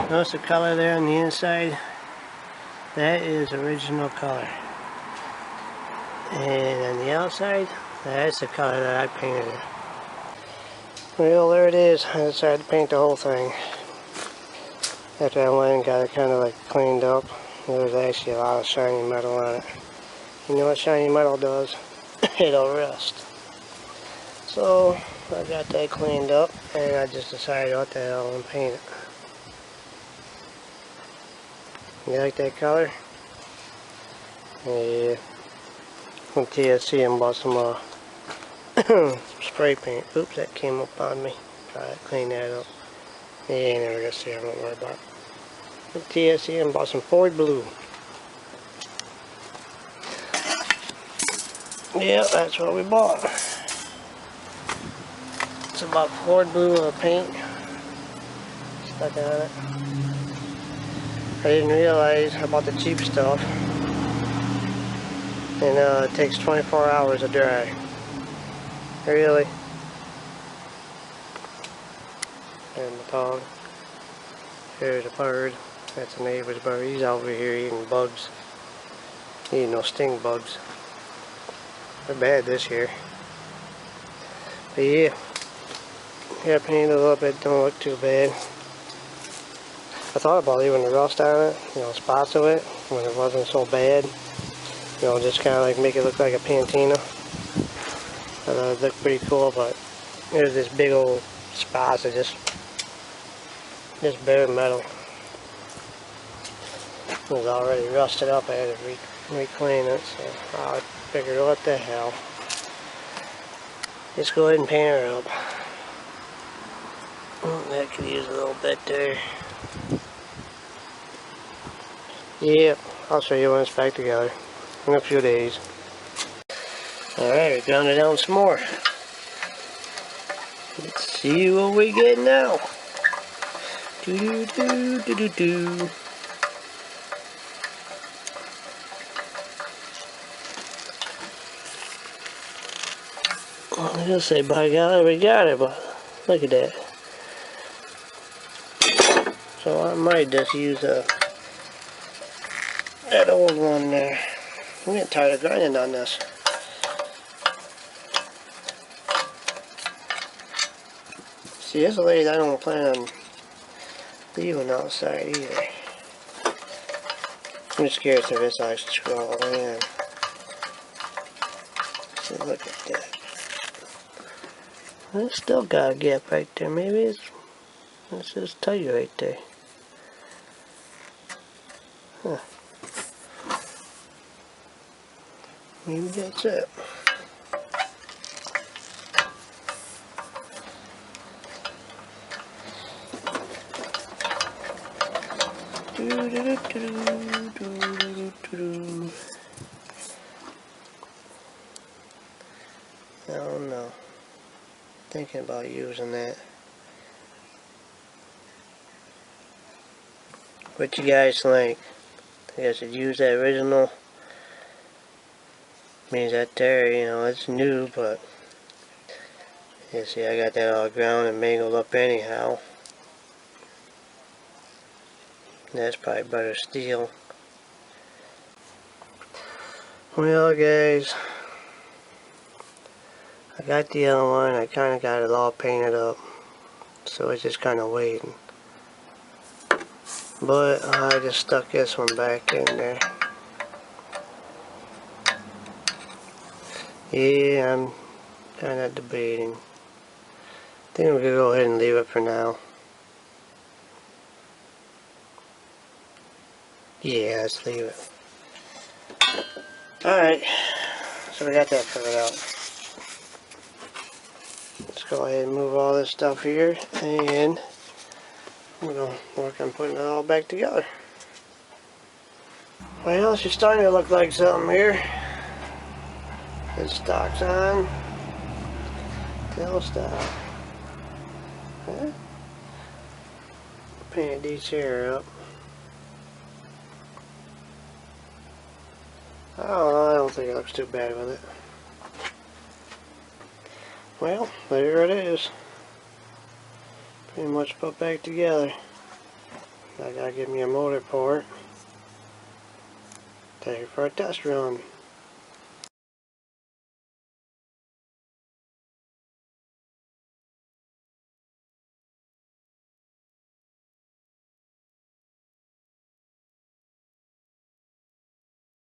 Notice the color there on the inside? That is original color. And on the outside, that's the color that I painted it. Well, there it is. I decided to paint the whole thing. After I went and got it kind of like cleaned up, there was actually a lot of shiny metal on it. You know what shiny metal does? It'll rust. So I got that cleaned up and I just decided what the hell and paint it. You like that color? Yeah. Went to TSC and bought some spray paint. Oops, that came up on me. Try to clean that up. You ain't never gonna see it, don't worry about it. Went to TSC and bought some Ford Blue. Yeah, that's what we bought. It's about Ford Blue paint. Stuck on it. I didn't realize I bought the cheap stuff. And it takes 24 hours to dry. Really? And the dog. Here's a bird. That's a neighbor's bird. He's over here eating bugs. Eating no sting bugs. They're bad this year. But yeah. Yeah, painted a little bit. Don't look too bad. I thought about leaving the rust on it. You know, spots of it. When it wasn't so bad. You know, just kind of like make it look like a patina. I thought it looked pretty cool, but there's this big old spots of just bare metal. It was already rusted up. I had to re-clean it, so I figured, what the hell. Just go ahead and paint her up. That could use a little bit there. Yep, I'll show you when it's back together in a few days. Alright, we ground it down some more. Let's see what we get now. Do-do-do-do-do-do. I was gonna say, by golly, we got it, but look at that. So I might just use that old one there. I'm getting tired of grinding on this. See, this lathe I don't plan on leaving outside either. I'm just curious if this actually screw all the way in. So look at that. It's still got a gap right there. Maybe it's just tight right there. Huh. Maybe that's it. I don't know. Thinking about using that. What you guys think? I guess I'd use that original. Means that there, you know, it's new, but you see, I got that all ground and mangled up anyhow. That's probably better steel. Well, guys, I got the other one. I kind of got it all painted up, so it's just kind of waiting. But I just stuck this one back in there. Yeah, I'm kind of debating. I think we're going to go ahead and leave it for now. Yeah, let's leave it. Alright, so we got that figured out. Let's go ahead and move all this stuff here, and we're going to work on putting it all back together. Well, she's starting to look like something here. It stock's on. Tail stock. Huh? Painted these here up. Oh, I don't think it looks too bad with it. Well, there it is. Pretty much put back together. I gotta give me a motor part. Take it for a test run.